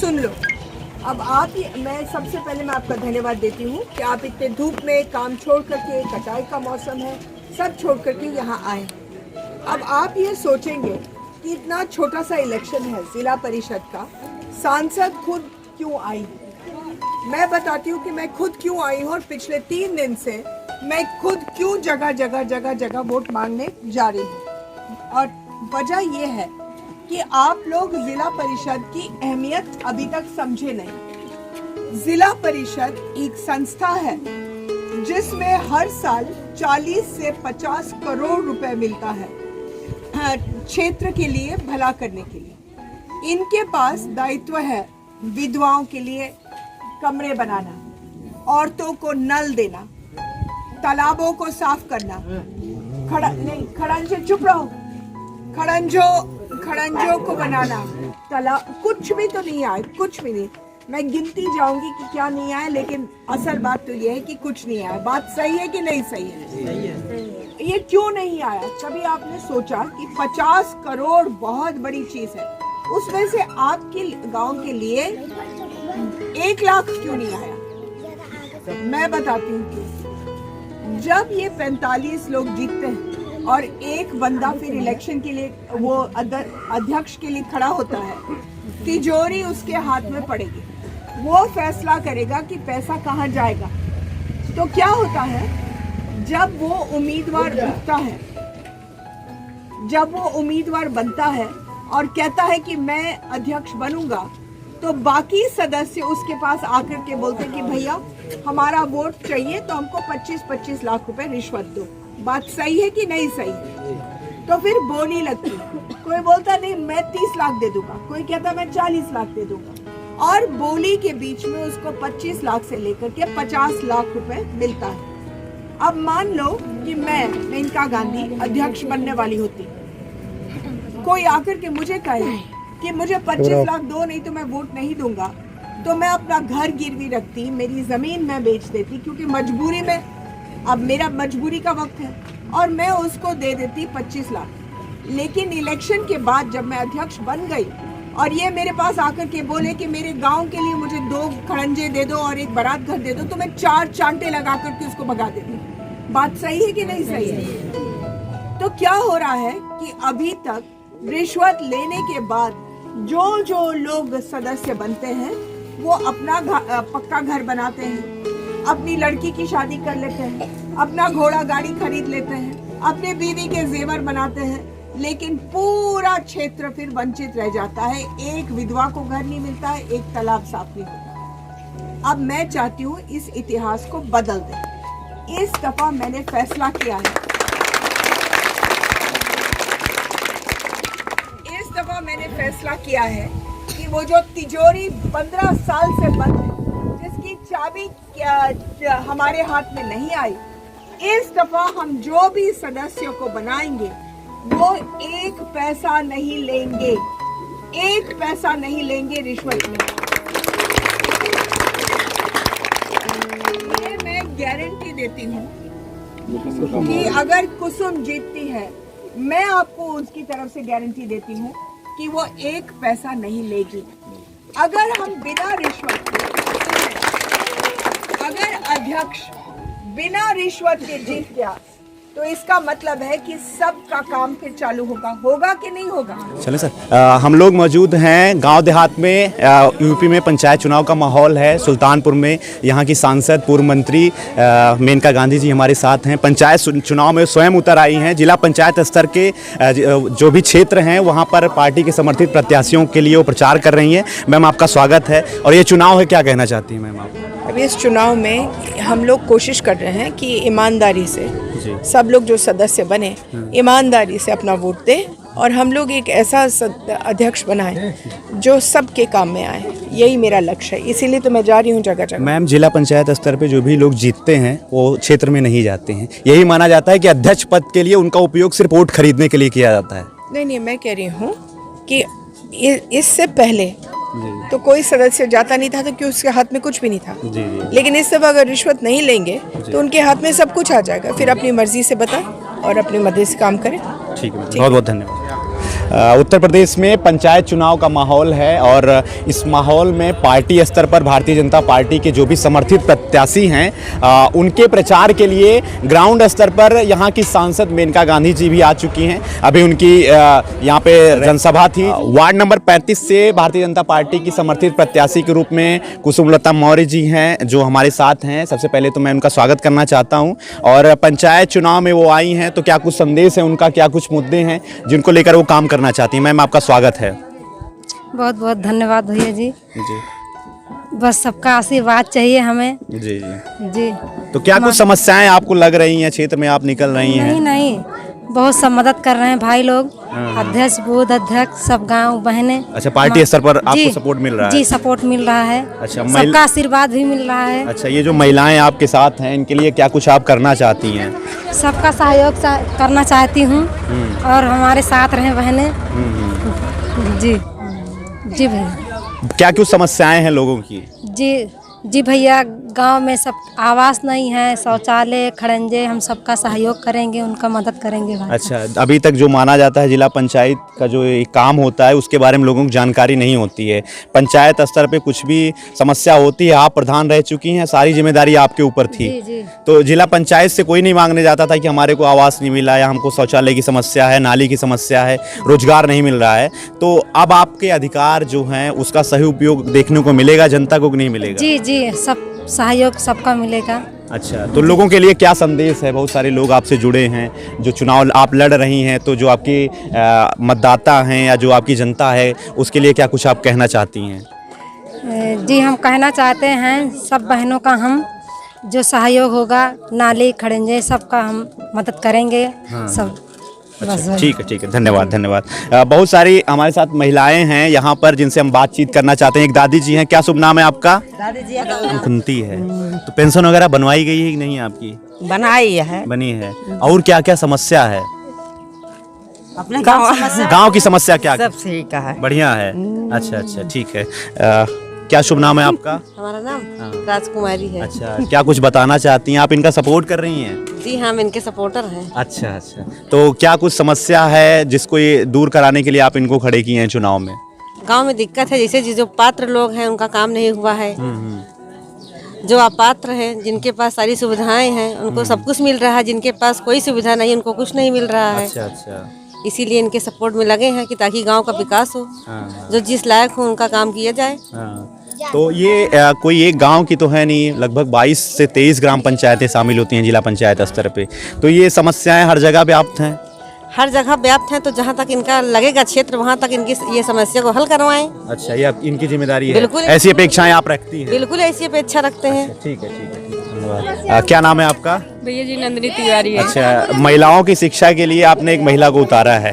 सुन लो। अब मैं सबसे पहले मैं आपका धन्यवाद देती हूँ कि आप इतने धूप में काम छोड़ करके, कटाई का मौसम है, सब छोड़ करके यहाँ आए। अब आप ये सोचेंगे कि इतना छोटा सा इलेक्शन है जिला परिषद का, सांसद खुद क्यों आई। मैं बताती हूँ कि मैं खुद क्यों आई हूँ और पिछले 3 दिन से मैं खुद क्यों जगह वोट मांगने जा रही हूँ। और वजह ये है कि आप लोग जिला परिषद की अहमियत अभी तक समझे नहीं। जिला परिषद एक संस्था है जिसमें हर साल 40 से 50 करोड़ रुपए मिलता है क्षेत्र के लिए, भला करने के लिए। इनके पास दायित्व है विधवाओं के लिए कमरे बनाना, औरतों को नल देना, तालाबों को साफ करना, चुप रहो, खड़ंजों को बनाना, तालाब कुछ भी तो नहीं आया, कुछ भी नहीं। मैं गिनती जाऊंगी कि क्या नहीं आया, लेकिन असल बात तो ये है कि कुछ नहीं आया। बात सही है कि नहीं सही है? सही है। ये क्यों नहीं आया? कभी आपने सोचा कि 50 करोड़ बहुत बड़ी चीज है, उसमें से आपके गांव के लिए 1 लाख क्यों नहीं आया? मैं बताती हूँ क्यों। जब ये 45 लोग जीतते हैं और एक बंदा फिर इलेक्शन के लिए वो अध्यक्ष के लिए खड़ा होता है, तिजोरी उसके हाथ में पड़ेगी, वो फैसला करेगा कि पैसा कहाँ जाएगा। तो क्या होता है, जब वो उम्मीदवार उठता है, जब वो उम्मीदवार बनता है और कहता है कि मैं अध्यक्ष बनूंगा, तो बाकी सदस्य उसके पास आकर के बोलते हैं कि भैया हमारा वोट चाहिए, तो हमको 25-25 लाख रुपए रिश्वत दो। बात सही है कि नहीं सही है? तो फिर बोली लगती, कोई बोलता नहीं मैं 30 लाख दे दूंगा, कोई कहता मैं 40 लाख दे दूंगा, और बोली के बीच में उसको 25 लाख से लेकर के 50 लाख रुपए मिलता है। अब मान लो कि मैं मेनका गांधी अध्यक्ष बनने वाली होती, कोई आकर के मुझे कहे कि मुझे 25 लाख दो, नहीं तो मैं वोट नहीं दूंगा, तो मैं अपना घर गिरवी रखती, मेरी जमीन मैं बेच देती, क्योंकि मजबूरी में, अब मेरा मजबूरी का वक्त है, और मैं उसको दे देती 25 लाख। लेकिन इलेक्शन के बाद जब मैं अध्यक्ष बन गई और ये मेरे पास आकर के बोले कि मेरे गांव के लिए मुझे 2 खड़ंजे दे दो और 1 बारात घर दे दो, तो मैं 4 चांटे लगा करके उसको भगा देती। बात सही है कि नहीं सही है? तो क्या हो रहा है कि अभी तक रिश्वत लेने के बाद जो लोग सदस्य बनते हैं वो अपना पक्का घर बनाते हैं, अपनी लड़की की शादी कर लेते हैं, अपना घोड़ा गाड़ी खरीद लेते हैं, अपने बीवी के जेवर बनाते हैं, लेकिन पूरा क्षेत्र फिर वंचित रह जाता है। एक विधवा को घर नहीं मिलता है, एक तालाब साफ नहीं होता। अब मैं चाहती हूँ इस इतिहास को बदल दें। इस दफा मैंने फैसला किया है, कि वो जो तिजोरी 15 साल से बंद है, जिसकी चाबी हमारे हाथ में नहीं आई, इस दफा हम जो भी सदस्यों को बनाएंगे वो 1 पैसा नहीं लेंगे, 1 पैसा नहीं लेंगे रिश्वत में। ये मैं गारंटी देती हूँ कि अगर कुसुम जीतती है, मैं आपको उसकी तरफ से गारंटी देती हूँ कि वो 1 पैसा नहीं लेगी। अगर हम बिना रिश्वत के, अगर अध्यक्ष बिना रिश्वत के जीत गया, तो इसका मतलब है कि सबका काम फिर चालू होगा कि नहीं होगा? चलो सर, हम लोग मौजूद हैं गांव देहात में। यूपी में पंचायत चुनाव का माहौल है। सुल्तानपुर में यहाँ की सांसद पूर्व मंत्री मेनका गांधी जी हमारे साथ हैं। पंचायत चुनाव में स्वयं उतर आई हैं। जिला पंचायत स्तर के जो भी क्षेत्र हैं वहाँ पर पार्टी के समर्थित प्रत्याशियों के लिए वो प्रचार कर रही हैं। मैम, आपका स्वागत है। और ये चुनाव है, क्या कहना चाहती हैं मैम आप? अभी इस चुनाव में हम लोग कोशिश कर रहे हैं कि ईमानदारी से सब लोग जो सदस्य बने ईमानदारी से अपना वोट दें, और हम लोग एक ऐसा अध्यक्ष बनाएं जो सबके काम में आए। यही मेरा लक्ष्य है, इसीलिए तो मैं जा रही हूँ जगह जगह। मैम, जिला पंचायत स्तर पे जो भी लोग जीतते हैं वो क्षेत्र में नहीं जाते हैं। यही माना जाता है कि अध्यक्ष पद के लिए उनका उपयोग सिर्फ वोट खरीदने के लिए किया जाता है। नहीं, मैं कह रही हूँ कि इससे पहले तो कोई सदस्य जाता नहीं था, तो क्यों उसके हाथ में कुछ भी नहीं था। जी। लेकिन इस दफा अगर रिश्वत नहीं लेंगे तो उनके हाथ में सब कुछ आ जाएगा। फिर अपनी मर्जी से बताएं और अपनी मर्जी से काम करें। ठीक है, बहुत बहुत धन्यवाद। उत्तर प्रदेश में पंचायत चुनाव का माहौल है और इस माहौल में पार्टी स्तर पर भारतीय जनता पार्टी के जो भी समर्थित प्रत्याशी हैं उनके प्रचार के लिए ग्राउंड स्तर पर यहाँ की सांसद मेनका गांधी जी भी आ चुकी हैं। अभी उनकी यहाँ पे जनसभा थी। वार्ड नंबर 35 से भारतीय जनता पार्टी की समर्थित प्रत्याशी के रूप में कुसुमलता मौर्य जी हैं जो हमारे साथ हैं। सबसे पहले तो मैं उनका स्वागत करना चाहता हूँ और पंचायत चुनाव में वो आई हैं तो क्या कुछ संदेश है उनका, क्या कुछ मुद्दे हैं जिनको लेकर वो काम करना चाहती हैं। मैम आपका स्वागत है। बहुत बहुत धन्यवाद भैया जी। जी बस सबका आशीर्वाद चाहिए हमें। जी जी जी तो क्या कुछ समस्याएं आपको लग रही हैं, क्षेत्र में आप निकल रही हैं? नहीं नहीं, बहुत सब मदद कर रहे हैं भाई लोग, अध्यक्ष बूथ अध्यक्ष सब गांव बहने। अच्छा, पार्टी स्तर पर आपको सपोर्ट मिल रहा है? जी सपोर्ट मिल रहा है। अच्छा, सबका आशीर्वाद भी मिल रहा है। अच्छा, ये जो महिलाएं आपके साथ हैं इनके लिए क्या कुछ आप करना चाहती हैं? सबका सहयोग करना चाहती हूँ और हमारे साथ रहे बहने। जी जी भैया। क्या कुछ समस्याएं हैं लोगों की? जी भैया, गांव में सब आवास नहीं है, शौचालय खड़ंजे, हम सबका सहयोग करेंगे, उनका मदद करेंगे भाई। अच्छा, अभी तक जो माना जाता है जिला पंचायत का जो एक काम होता है उसके बारे में लोगों को जानकारी नहीं होती है। पंचायत स्तर पे कुछ भी समस्या होती है, आप प्रधान रह चुकी हैं, सारी जिम्मेदारी आपके ऊपर थी। जी। तो जिला पंचायत से कोई नहीं मांगने जाता था कि हमारे को आवास नहीं मिला या हमको शौचालय की समस्या है, नाली की समस्या है, रोजगार नहीं मिल रहा है। तो अब आपके अधिकार जो हैं उसका सही उपयोग देखने को मिलेगा जनता को, नहीं मिलेगा? जी सब सहयोग सबका मिलेगा। अच्छा, तो लोगों के लिए क्या संदेश है? बहुत सारे लोग आपसे जुड़े हैं, जो चुनाव आप लड़ रही हैं, तो जो आपके मतदाता हैं या जो आपकी जनता है उसके लिए क्या कुछ आप कहना चाहती हैं? जी हम कहना चाहते हैं सब बहनों का हम जो सहयोग होगा, नाली खड़ंजे सबका हम मदद करेंगे। सब अच्छा, ठीक है, धन्यवाद। बहुत सारी हमारे साथ महिलाएं हैं यहाँ पर जिनसे हम बातचीत करना चाहते हैं। एक दादी जी हैं, क्या शुभ नाम है आपका? दादी जी कुंती है। तो पेंशन वगैरह बनवाई गई है कि नहीं आपकी? बनाई है, बनी है। और क्या क्या समस्या है अपने गांव की समस्या? क्या सब ठीक है, बढ़िया है। अच्छा, ठीक है। क्या शुभ नाम है आपका? हमारा नाम राजकुमारी है। अच्छा, क्या कुछ बताना चाहती हैं? आप इनका सपोर्ट कर रही हैं? जी हम इनके सपोर्टर हैं। अच्छा, तो क्या कुछ समस्या है जिसको ये दूर कराने के लिए आप इनको खड़े किए हैं चुनाव में? गांव में दिक्कत है, जैसे जो पात्र लोग हैं उनका काम नहीं हुआ है। जो अपात्र हैं, जिनके पास सारी सुविधाएं हैं उनको सब कुछ मिल रहा है, जिनके पास कोई सुविधा नहीं उनको कुछ नहीं मिल रहा है। अच्छा, इसीलिए इनके सपोर्ट में लगे हैं कि ताकि गांव का विकास हो, जो जिस लायक हो उनका काम किया जाए। तो ये कोई एक गांव की तो है नहीं, लगभग 22 से 23 ग्राम पंचायतें शामिल होती हैं जिला पंचायत स्तर पे। तो ये समस्याएं हर जगह व्याप्त हैं? हर जगह व्याप्त हैं, तो जहाँ तक इनका लगेगा क्षेत्र वहाँ तक इनकी ये समस्या को हल करवाएं। अच्छा, ये इनकी जिम्मेदारी है? बिल्कुल। ऐसी अपेक्षाएं आप रखती हैं? बिल्कुल ऐसी अपेक्षा रखते हैं। ठीक है, धन्यवाद। क्या नाम है आपका? भैया जी नंदिनी तिवारी है। अच्छा, महिलाओं की शिक्षा के लिए आपने एक महिला को उतारा है,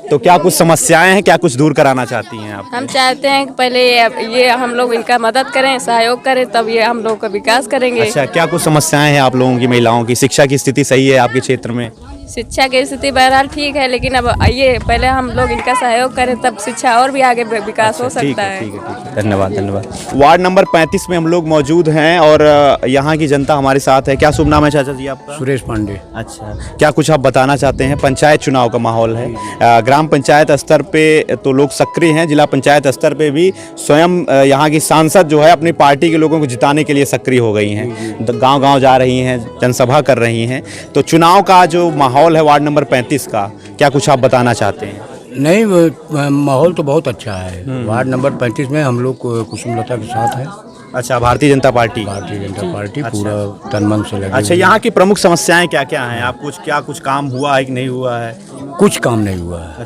तो क्या कुछ समस्याएं हैं, क्या कुछ दूर कराना चाहती हैं आप? हम चाहते हैं कि पहले ये हम लोग इनका मदद करें, सहयोग करें, तब ये हम लोग का विकास करेंगे। अच्छा, क्या कुछ समस्याएं हैं आप लोगों की? महिलाओं की शिक्षा की स्थिति सही है आपके क्षेत्र में? शिक्षा की स्थिति बहरहाल ठीक है, लेकिन अब ये पहले हम लोग इनका सहयोग करें तब शिक्षा और भी आगे विकास हो सकता है। ठीक है, धन्यवाद। वार्ड नंबर 35 में हम लोग मौजूद हैं और यहाँ की जनता हमारे साथ है। क्या शुभ नाम है चाचा जी आपका? सुरेश पांडे। अच्छा, क्या कुछ आप बताना चाहते हैं? पंचायत चुनाव का माहौल है, ग्राम पंचायत स्तर पे तो लोग सक्रिय हैं, जिला पंचायत स्तर पे भी स्वयं यहाँ की सांसद जो है अपनी पार्टी के लोगों को जिताने के लिए सक्रिय हो गई हैं, गांव-गांव जा रही हैं, जनसभा कर रही हैं। तो चुनाव का जो माहौल है वार्ड नंबर 35 का, क्या कुछ आप बताना चाहते हैं? नहीं, माहौल तो बहुत अच्छा है। वार्ड नंबर 35 में हम लोग कुसुमलता के साथ हैं। अच्छा, भारतीय जनता पार्टी पूरा तन मन से लगे। अच्छा, यहाँ की प्रमुख समस्याएं क्या क्या हैं? आप कुछ काम हुआ है कि नहीं हुआ है? कुछ काम नहीं हुआ है।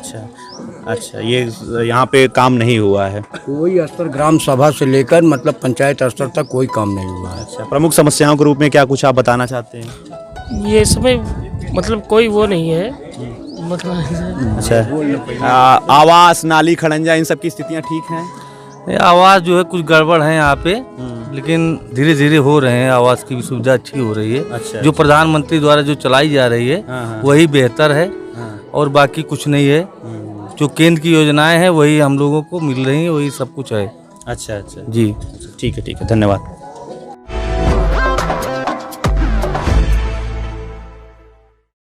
अच्छा, ये यहाँ पे काम नहीं हुआ है? कोई स्तर ग्राम सभा से लेकर मतलब पंचायत स्तर तक कोई काम नहीं हुआ है। अच्छा, प्रमुख समस्याओं के रूप में क्या कुछ आप बताना चाहते हैं? ये समय मतलब कोई वो नहीं है, मतलब अच्छा, आवास, नाली, खड़ंजा, इन सब की स्थितियाँ ठीक हैं? आवास जो है कुछ गड़बड़ है यहाँ पे, लेकिन धीरे धीरे हो रहे हैं। आवास की भी सुविधा अच्छी हो रही है। अच्छा, जो प्रधानमंत्री द्वारा जो चलाई जा रही है वही बेहतर है और बाकी कुछ नहीं है। जो केंद्र की योजनाएं हैं वही हम लोगों को मिल रही हैं, वही सब कुछ है। अच्छा जी, ठीक है, धन्यवाद।